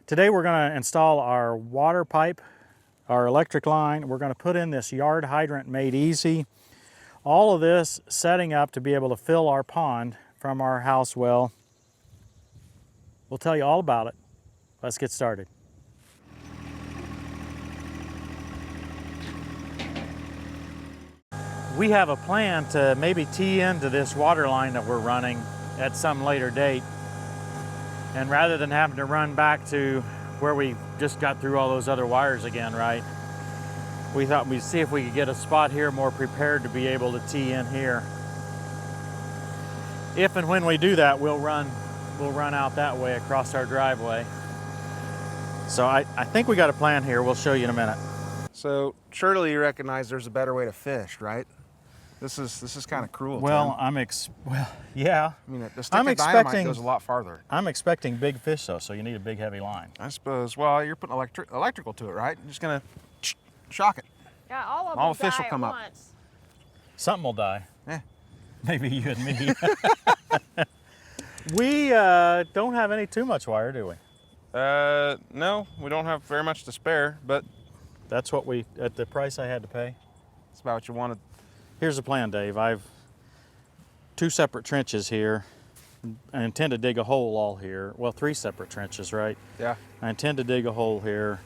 Today we're going to install our water pipe, our electric line. We're going to put in this yard hydrant made easy. All of this setting up to be able to fill our pond from our house well. We'll tell you all about it. Let's get started. We have a plan to maybe tee into this water line that we're running at some later date. And rather than having to run back to where we just got through all those other wires again, right? We thought we'd see if we could get a spot here more prepared to be able to tee in here. If and when we do that, we'll run out that way across our driveway. So I think we got a plan here. We'll show you in a minute. So surely you recognize there's a better way to fish, right? This is kind of cruel. Well, Tim. Yeah. I mean, the stick of dynamite goes a lot farther. I'm expecting big fish though, so you need a big heavy line. I suppose. Well, you're putting electrical to it, right? You're just gonna shock it. Yeah, all of All them the fish die will come at up. once. Something will die. Yeah. Maybe you and me. We don't have any too much wire, do we? No, we don't have very much to spare, but That's what at the price I had to pay. it's about what you wanted. Here's the plan, Dave. I've two separate trenches here. I intend to dig a hole all here. Well, three separate trenches, right? Yeah. I intend to dig a hole here,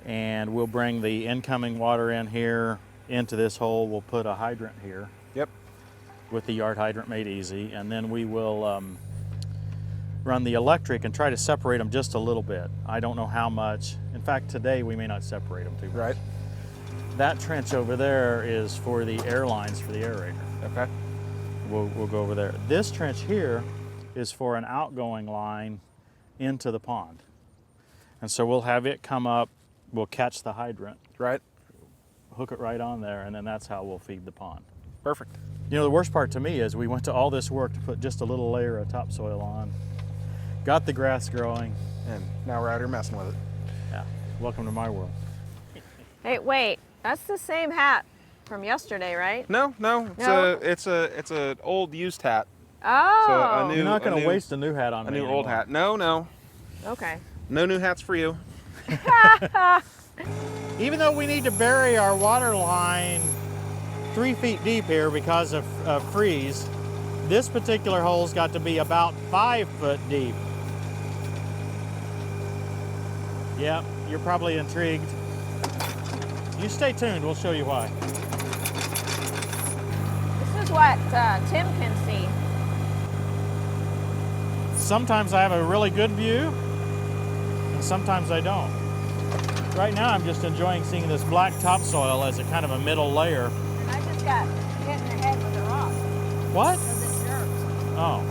and we'll bring the incoming water in here into this hole. We'll put a hydrant here. Yep. With the yard hydrant made easy, and then we will run the electric and try to separate them just a little bit. I don't know how much. In fact, today we may not separate them too much. Right. That trench over there is for the air lines for the aerator. Okay. We'll go over there. This trench here is for an outgoing line into the pond. And so we'll have it come up, we'll catch the hydrant, Right. hook it right on there, and then that's how we'll feed the pond. Perfect. You know, the worst part to me is we went to all this work to put just a little layer of topsoil on, got the grass growing. And now we're out here messing with it. Yeah, welcome to my world. Hey, wait, that's the same hat from yesterday, right? No. No? It's a old used hat. Oh. So a new- You're not going a to new- waste a new hat on A me new old anymore. hat. No. Okay. No new hats for you. Even though we need to bury our water line 3 feet deep here because of freeze, this particular hole's got to be about 5 foot deep. Yep, you're probably intrigued. You stay tuned, we'll show you why. This is what Tim can see. Sometimes I have a really good view, and sometimes I don't. Right now I'm just enjoying seeing this black topsoil as a kind of a middle layer. And I just got hit in the head with a rock What? because it jerks. Oh,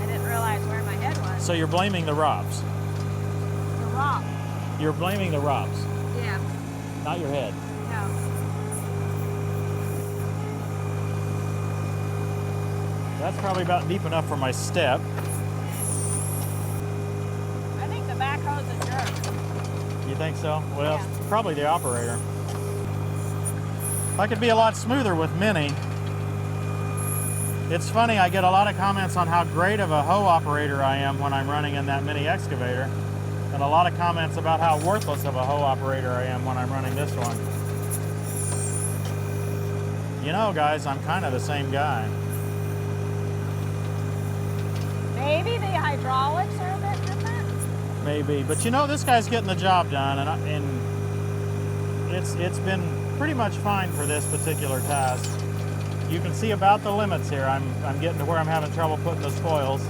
I didn't realize where my head was. so you're blaming the ROPS. The rock. You're blaming the ROPS, Yeah. not your head. No. That's probably about deep enough for my step. I think the backhoe's a jerk. You think so? Well, Yeah. it's probably the operator. I could be a lot smoother with Mini. It's funny, I get a lot of comments on how great of a hoe operator I am when I'm running in that mini excavator, and a lot of comments about how worthless of a hoe operator I am when I'm running this one. You know, guys, I'm kind of the same guy. Maybe the hydraulics are a bit different. Maybe, but you know, this guy's getting the job done, and it's been pretty much fine for this particular task. You can see about the limits here. I'm getting to where I'm having trouble putting the spoils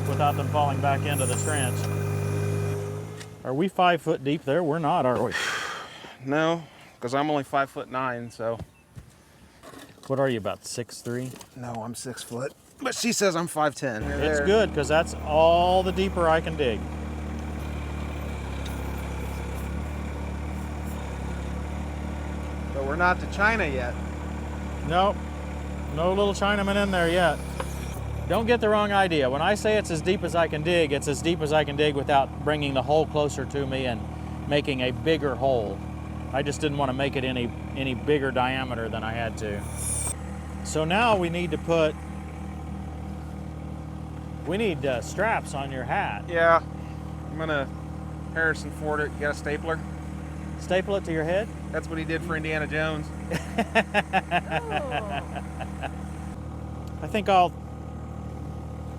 without them falling back into the trench. Are we 5 foot deep there? We're not, are we? No, because I'm only 5'9", so. What are you, about 6'3"? No, I'm 6 foot. But she says I'm 5'10". It's good, because that's all the deeper I can dig. But we're not to China yet. Nope, no little Chinaman in there yet. Don't get the wrong idea. When I say it's as deep as I can dig, it's as deep as I can dig without bringing the hole closer to me and making a bigger hole. I just didn't want to make it any bigger diameter than I had to. So now we need to put, straps on your hat. Yeah, I'm gonna Harrison Ford it, get a stapler. Staple it to your head? That's what he did for Indiana Jones. I think I'll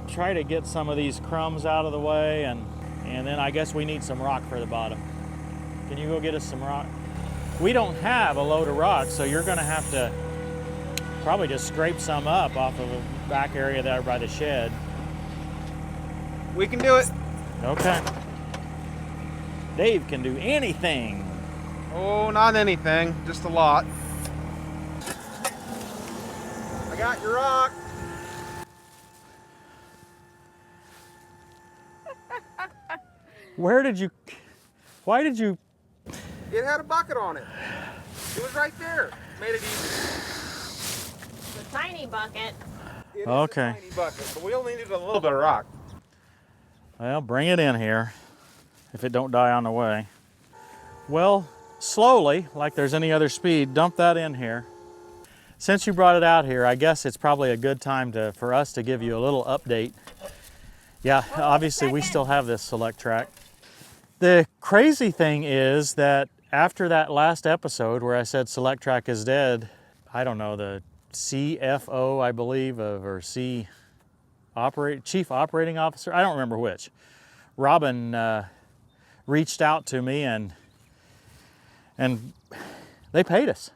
try to get some of these crumbs out of the way, and then I guess we need some rock for the bottom. Can you go get us some rock? We don't have a load of rock, so you're gonna have to probably just scrape some up off of the back area there by the shed. We can do it. Okay. Dave can do anything. Oh, not anything, just a lot. I got your rock. Why did you? It had a bucket on it. It was right there. Made it easy. The tiny bucket. It is Okay. a tiny bucket, but we only needed a little bit of rock. Well, bring it in here if it don't die on the way. Well, slowly, like there's any other speed, dump that in here. Since you brought it out here, I guess it's probably a good time for us to give you a little update. Yeah, obviously we still have this select track. The crazy thing is that after that last episode where I said select track is dead, I don't know, the CFO, I believe, or Chief Operating Officer, I don't remember which. Robin reached out to me and they paid us.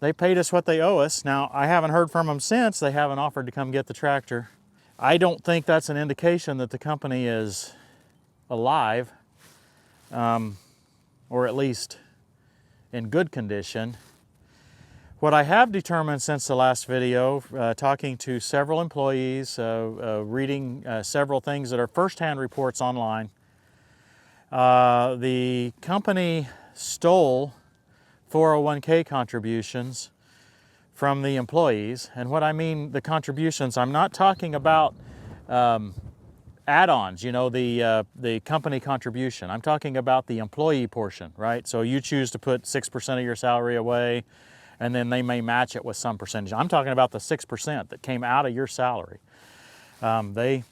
They paid us what they owe us. Now, I haven't heard from them since. They haven't offered to come get the tractor. I don't think that's an indication that the company is alive, or at least in good condition. What I have determined since the last video, talking to several employees, reading several things that are first-hand reports online, the company stole 401k contributions from the employees. And what I mean the contributions, I'm not talking about add-ons, you know, the company contribution. I'm talking about the employee portion, right? So you choose to put 6% of your salary away, and then they may match it with some percentage. I'm talking about the 6% that came out of your salary. They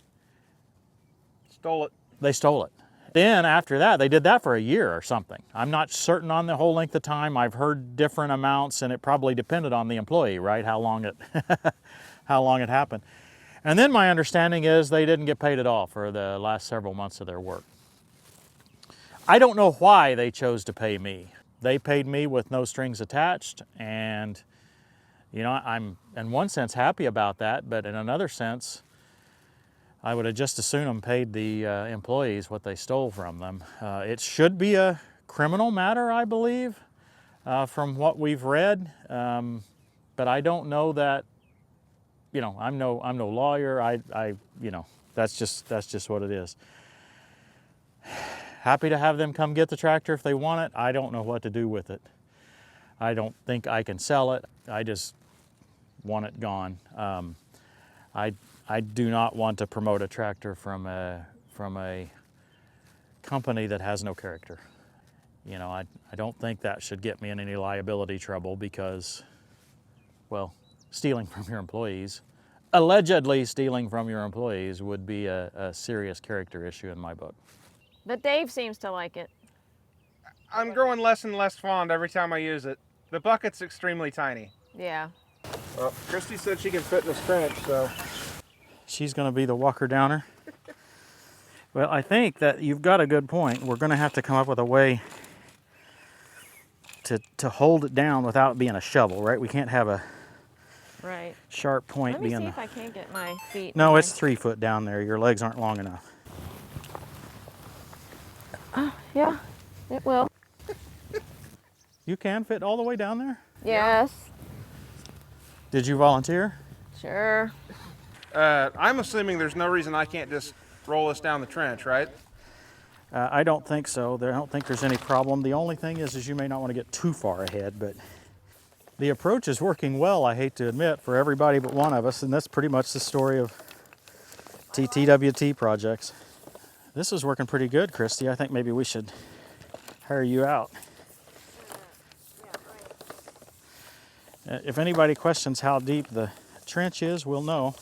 Stole it. They stole it. Then after that, they did that for a year or something. I'm not certain on the whole length of time. I've heard different amounts, and it probably depended on the employee, right? How long it happened. And then my understanding is they didn't get paid at all for the last several months of their work. I don't know why they chose to pay me. They paid me with no strings attached, and you know, I'm in one sense happy about that, but in another sense, I would have just as soon them paid the employees what they stole from them. It should be a criminal matter, I believe, from what we've read, but I don't know that. You know, I'm no lawyer. I you know, that's just what it is. Happy to have them come get the tractor if they want it. I don't know what to do with it. I don't think I can sell it. I just want it gone. I do not want to promote a tractor from a company that has no character. You know, I don't think that should get me in any liability trouble because, well, stealing from your employees, allegedly stealing from your employees would be a serious character issue in my book. But Dave seems to like it. I'm growing less and less fond every time I use it. The bucket's extremely tiny. Yeah. Well, Christy said she can fit in this trench, so. She's going to be the walker downer. Well, I think that you've got a good point. We're going to have to come up with a way to hold it down without it being a shovel, right? We can't have a Right. sharp point Let me being see the... if I can get my feet. No, in it's 3 foot down there. Your legs aren't long enough. Oh, yeah, it will. You can fit all the way down there? Yes. Did you volunteer? Sure. I'm assuming there's no reason I can't just roll this down the trench, right? I don't think so. I don't think there's any problem. The only thing is you may not want to get too far ahead, but the approach is working well, I hate to admit, for everybody but one of us, and that's pretty much the story of TWT projects. This is working pretty good, Christy. I think maybe we should hire you out. If anybody questions how deep the trench is, we'll know.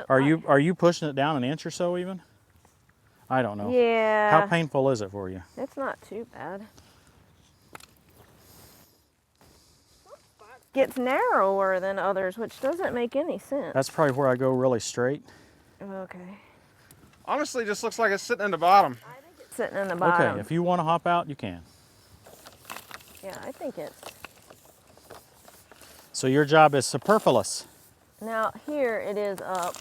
Are you pushing it down an inch or so even? I don't know. Yeah. How painful is it for you? It's not too bad. Gets narrower than others, which doesn't make any sense. That's probably where I go really straight. Okay. Honestly, just looks like it's sitting in the bottom. I think it's sitting in the bottom. Okay, if you want to hop out, you can. Yeah, I think it's. So your job is superfluous. Now here it is up.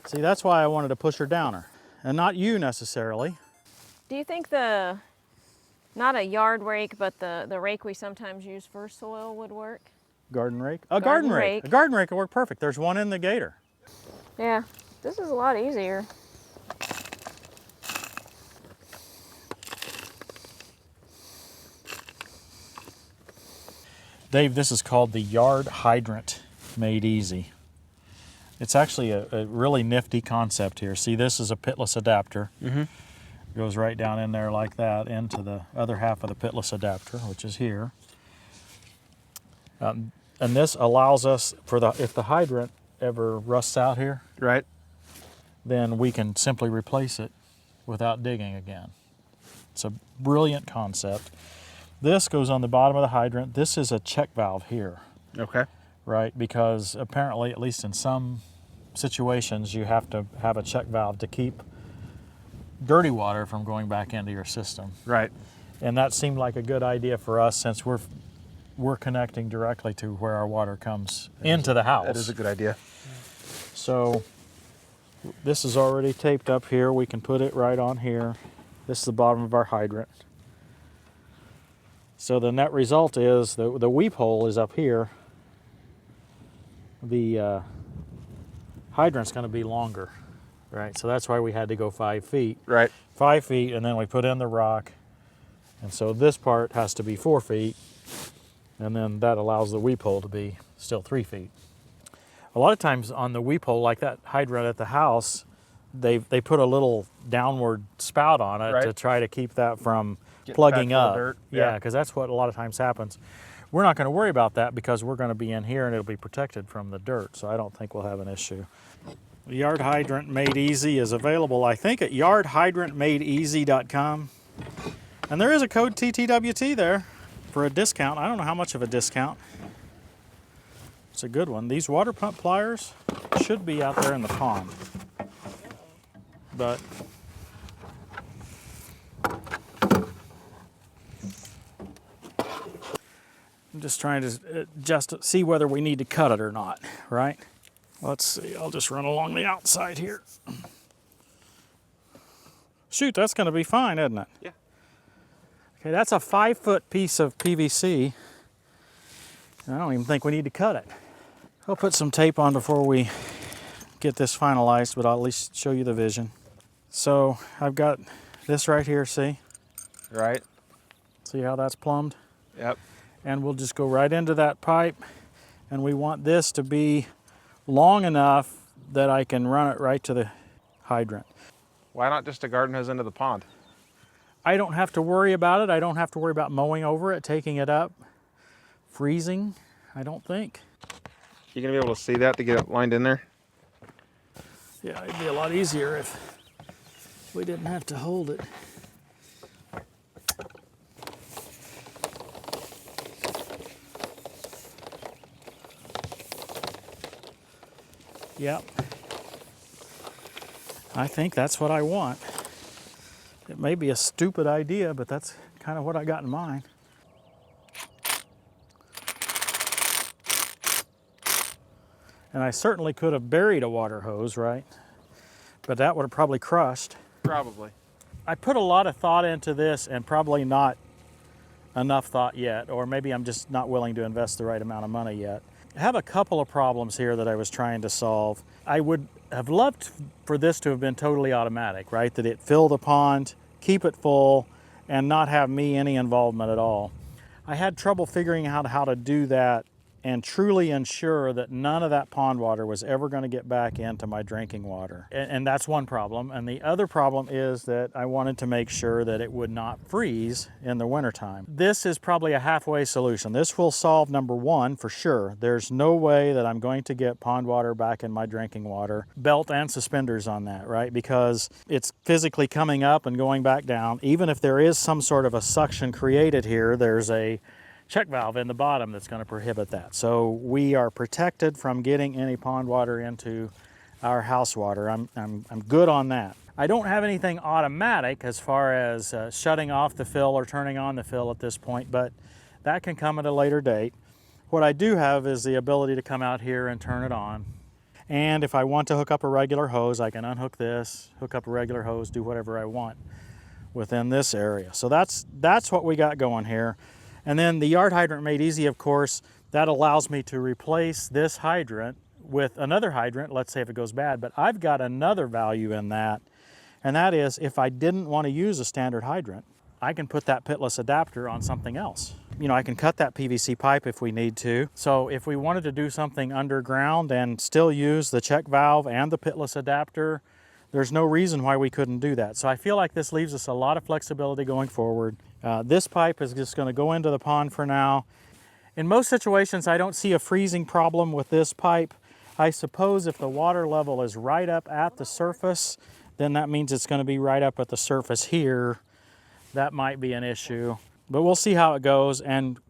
See, that's why I wanted to push her downer, and not you necessarily. Do you think not a yard rake, but the rake we sometimes use for soil would work? Garden rake? A garden rake. A garden rake will work perfect. There's one in the Gator. Yeah, this is a lot easier. Dave, this is called the Yard Hydrant Made Easy. It's actually a really nifty concept here. See, this is a pitless adapter. Mm-hmm. Goes right down in there like that into the other half of the pitless adapter, which is here. And this allows us, if the hydrant ever rusts out here, Right. then we can simply replace it without digging again. It's a brilliant concept. This goes on the bottom of the hydrant. This is a check valve here, Okay. right? Because apparently, at least in some situations, you have to have a check valve to keep dirty water from going back into your system. Right. And that seemed like a good idea for us since we're connecting directly to where our water comes into the house. That is a good idea. So this is already taped up here. We can put it right on here. This is the bottom of our hydrant. So the net result is the weep hole is up here. The hydrant's going to be longer, right? So that's why we had to go 5 feet. Right. 5 feet, and then we put in the rock. And so this part has to be 4 feet, and then that allows the weep hole to be still 3 feet. A lot of times on the weep hole, like that hydrant at the house, they put a little downward spout on it to try to keep that from plugging up. Dirt. Yeah, because that's what a lot of times happens. We're not going to worry about that because we're going to be in here and it'll be protected from the dirt, so I don't think we'll have an issue. The Yard Hydrant Made Easy is available, I think, at yardhydrantmadeeasy.com. And there is a code TTWT there for a discount. I don't know how much of a discount. It's a good one. These water pump pliers should be out there in the pond. But I'm just trying to just see whether we need to cut it or not, right? Let's see, I'll just run along the outside here. Shoot, that's going to be fine, isn't it? Yeah. Okay, that's a 5-foot piece of PVC. I don't even think we need to cut it. I'll put some tape on before we get this finalized, but I'll at least show you the vision. So I've got this right here, see? Right. See how that's plumbed? Yep. And we'll just go right into that pipe, and we want this to be long enough that I can run it right to the hydrant. Why not just a garden hose into the pond? I don't have to worry about it. I don't have to worry about mowing over it, taking it up, freezing, I don't think. You gonna be able to see that to get it lined in there? Yeah, it'd be a lot easier if we didn't have to hold it. Yep. I think that's what I want. It may be a stupid idea, but that's kind of what I got in mind. And I certainly could have buried a water hose, right? But that would have probably crushed. Probably. I put a lot of thought into this and probably not enough thought yet, or maybe I'm just not willing to invest the right amount of money yet. I have a couple of problems here that I was trying to solve. I would have loved for this to have been totally automatic, right? That it fill the pond, keep it full, and not have me any involvement at all. I had trouble figuring out how to do that and truly ensure that none of that pond water was ever going to get back into my drinking water. And that's one problem. And the other problem is that I wanted to make sure that it would not freeze in the wintertime. This is probably a halfway solution. This will solve number one for sure. There's no way that I'm going to get pond water back in my drinking water. Belt and suspenders on that, right? Because it's physically coming up and going back down. Even if there is some sort of a suction created here, there's a check valve in the bottom that's going to prohibit that. So we are protected from getting any pond water into our house water. I'm good on that. I don't have anything automatic as far as shutting off the fill or turning on the fill at this point, but that can come at a later date. What I do have is the ability to come out here and turn it on. And if I want to hook up a regular hose, I can unhook this, hook up a regular hose, do whatever I want within this area. So that's what we got going here. And then the yard hydrant made easy, of course, that allows me to replace this hydrant with another hydrant, let's say if it goes bad, but I've got another value in that, and that is if I didn't want to use a standard hydrant, I can put that pitless adapter on something else. You know, I can cut that PVC pipe if we need to. So if we wanted to do something underground and still use the check valve and the pitless adapter, there's no reason why we couldn't do that. So I feel like this leaves us a lot of flexibility going forward. This pipe is just going to go into the pond for now. In most situations, I don't see a freezing problem with this pipe. I suppose if the water level is right up at the surface, then that means it's going to be right up at the surface here. That might be an issue, but we'll see how it goes. And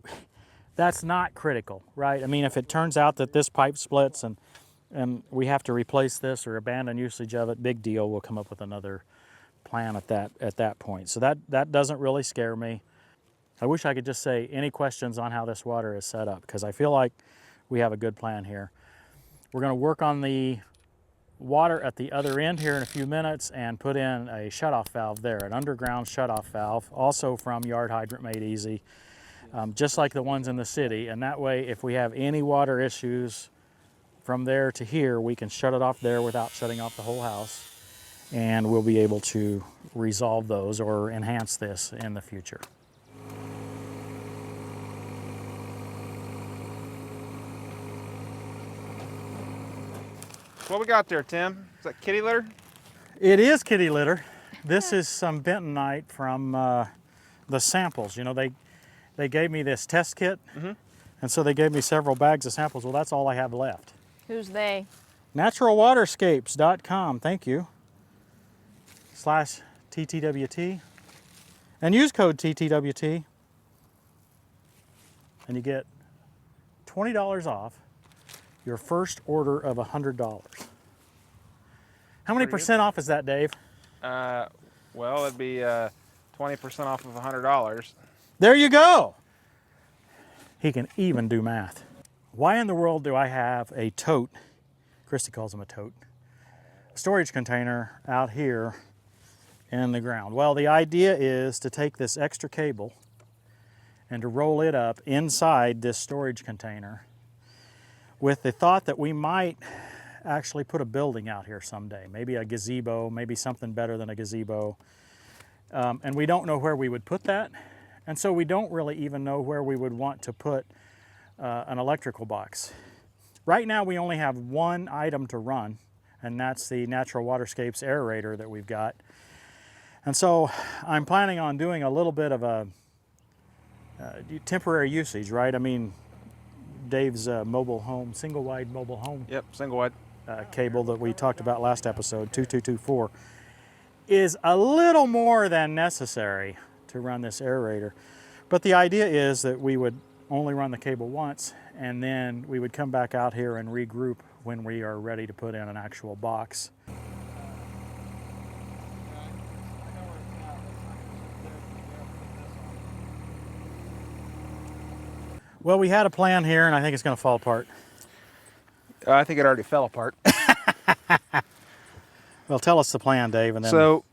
that's not critical, right? I mean, if it turns out that this pipe splits and we have to replace this or abandon usage of it, big deal, we'll come up with another plan at that point. So that doesn't really scare me. I wish I could just say any questions on how this water is set up, because I feel like we have a good plan here. We're going to work on the water at the other end here in a few minutes and put in a shutoff valve there, an underground shutoff valve, also from Yard Hydrant Made Easy, just like the ones in the city. And that way, if we have any water issues from there to here, we can shut it off there without shutting off the whole house, and we'll be able to resolve those or enhance this in the future. What we got there, Tim? Is that kitty litter? It is kitty litter. This is some bentonite from the samples. You know, they gave me this test kit, and so they gave me several bags of samples. Well, that's all I have left. Who's they? Naturalwaterscapes.com, thank you, /TTWT, and use code TTWT, and you get $20 off your first order of $100. How many percent off is that, Dave? Well, it'd be 20% off of $100. There you go. He can even do math. Why in the world do I have a tote, Christy calls them a tote, storage container out here in the ground? Well, the idea is to take this extra cable and to roll it up inside this storage container with the thought that we might actually put a building out here someday, maybe a gazebo, maybe something better than a gazebo. And we don't know where we would put that. And so we don't really even know where we would want to put an electrical box. Right now we only have one item to run, and that's the Natural Waterscapes aerator that we've got. And so I'm planning on doing a little bit of a temporary usage, right? I mean, Dave's mobile home, single wide mobile home. Yep, single wide. Cable that we talked about last episode, 2224, is a little more than necessary to run this aerator. But the idea is that we would only run the cable once, and then we would come back out here and regroup when we are ready to put in an actual box. Well, we had a plan here, and I think it's going to fall apart. I think it already fell apart. Well, tell us the plan, Dave, and then. So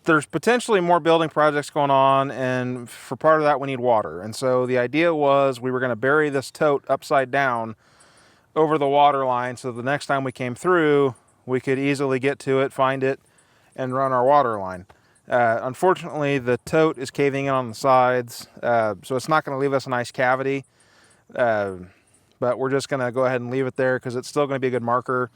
there's potentially more building projects going on, and for part of that we need water. And so the idea was we were going to bury this tote upside down over the water line, so the next time we came through, we could easily get to it, find it, and run our water line. Unfortunately, the tote is caving in on the sides, so it's not going to leave us a nice cavity. But we're just going to go ahead and leave it there because it's still going to be a good marker.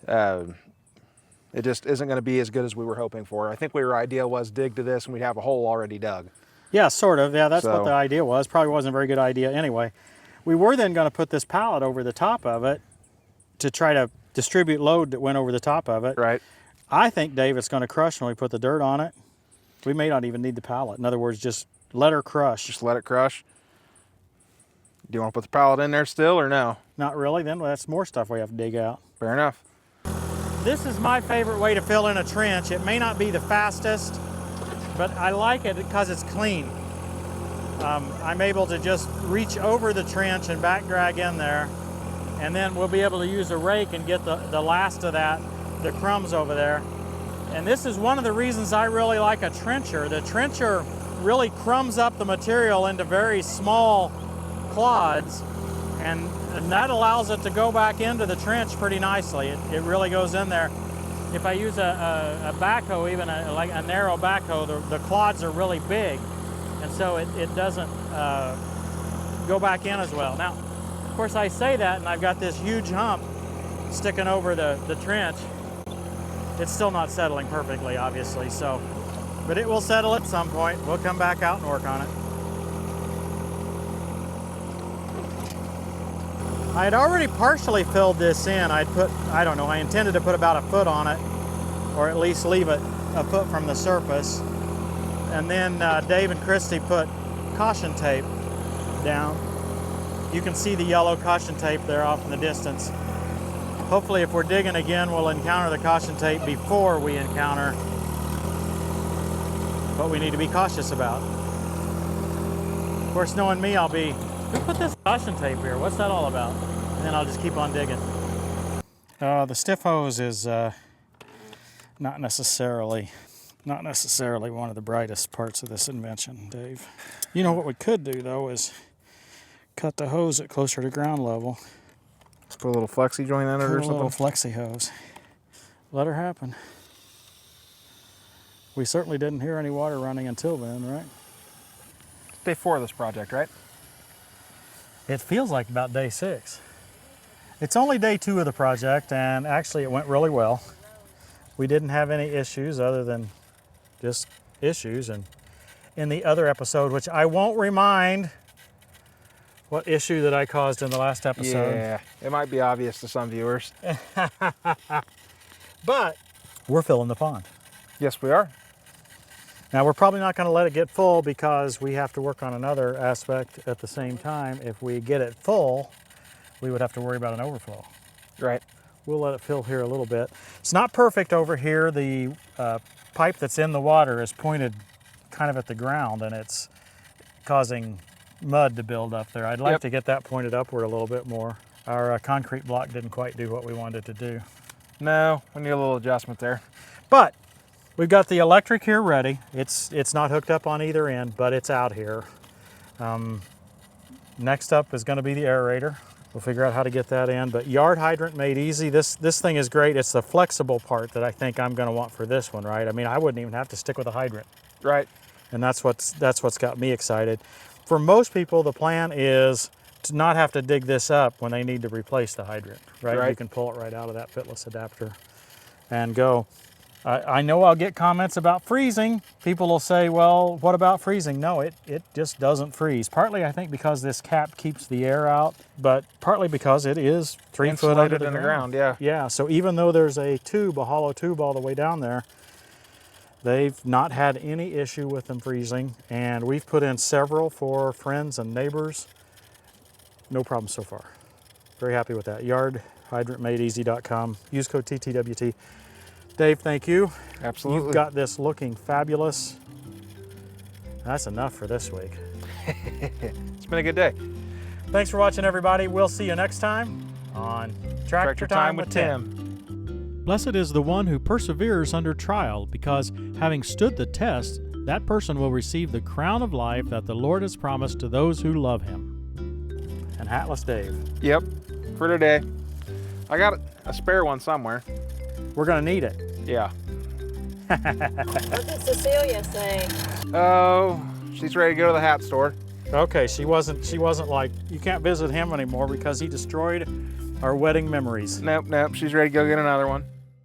It just isn't going to be as good as we were hoping for. I think our idea was dig to this and we'd have a hole already dug. Yeah, sort of. Yeah, that's what So- the idea was. Probably wasn't a very good idea anyway. We were then going to put this pallet over the top of it to try to distribute load that went over the top of it. Right. I think, Dave, it's going to crush when we put the dirt on it. We may not even need the pallet. In other words, just let her crush. Just let it crush. Do you want to put the pallet in there still or no? Not really. Then that's more stuff we have to dig out. Fair enough. This is my favorite way to fill in a trench. It may not be the fastest, but I like it because it's clean. I'm able to just reach over the trench and back drag in there, and then we'll be able to use a rake and get the last of that, the crumbs over there. And this is one of the reasons I really like a trencher. The trencher really crumbs up the material into very small clods, and that allows it to go back into the trench pretty nicely. It really goes in there. If I use a backhoe, even like a narrow backhoe, the clods are really big, and so it doesn't go back in as well. Now, of course, I say that, and I've got this huge hump sticking over the trench. It's still not settling perfectly, obviously, so, but it will settle at some point. We'll come back out and work on it. I had already partially filled this in. I don't know, I intended to put about a foot on it, or at least leave it a foot from the surface. And then Dave and Christy put caution tape down. You can see the yellow caution tape there off in the distance. Hopefully if we're digging again, we'll encounter the caution tape before we encounter what we need to be cautious about. Of course, knowing me, I'll be, who put this caution tape here? What's that all about? And then I'll just keep on digging. The stiff hose is not necessarily one of the brightest parts of this invention, Dave. You know what we could do though is cut the hose at closer to ground level. Let's put a little flexi joint in it Put or a little something. flexi hose. Let her happen. We certainly didn't hear any water running until then, right? Day 4 of this project, right? It feels like about day 6. It's only day 2 of the project, and actually it went really well. We didn't have any issues other than just issues. And in the other episode, which I won't remind what issue that I caused in the last episode. Yeah, it might be obvious to some viewers. But we're filling the pond. Yes, we are. Now we're probably not going to let it get full because we have to work on another aspect at the same time. If we get it full, we would have to worry about an overflow. Right. We'll let it fill here a little bit. It's not perfect over here. The pipe that's in the water is pointed kind of at the ground, and it's causing mud to build up there. I'd like to get that pointed upward a little bit more. Our concrete block didn't quite do what we wanted it to do. No, we need a little adjustment there. But we've got the electric here ready. It's not hooked up on either end, but it's out here. Next up is going to be the aerator. We'll figure out how to get that in, but yard hydrant made easy. This thing is great. It's the flexible part that I think I'm going to want for this one, right? I mean, I wouldn't even have to stick with a hydrant. Right. And that's what's got me excited. For most people, the plan is to not have to dig this up when they need to replace the hydrant, right? You can pull it right out of that fitless adapter and go. I know I'll get comments about freezing. People will say, well, what about freezing? No, it just doesn't freeze. Partly, I think, because this cap keeps the air out, but partly because it is 3 foot under the ground. Yeah. Yeah, so even though there's a hollow tube all the way down there, they've not had any issue with them freezing, and we've put in several for friends and neighbors. No problem so far. Very happy with that. Yardhydrantmadeeasy.com. Use code TTWT. Dave, thank you. Absolutely. You've got this looking fabulous. That's enough for this week. It's been a good day. Thanks for watching, everybody. We'll see you next time on Tractor Time with Tim. Blessed is the one who perseveres under trial, because having stood the test, that person will receive the crown of life that the Lord has promised to those who love him. And Hatless Dave. Yep, for today. I got a spare one somewhere. We're going to need it. Yeah. What did Cecilia say? Oh, she's ready to go to the hat store. Okay, she wasn't like, you can't visit him anymore because he destroyed our wedding memories. Nope, nope. She's ready to go get another one.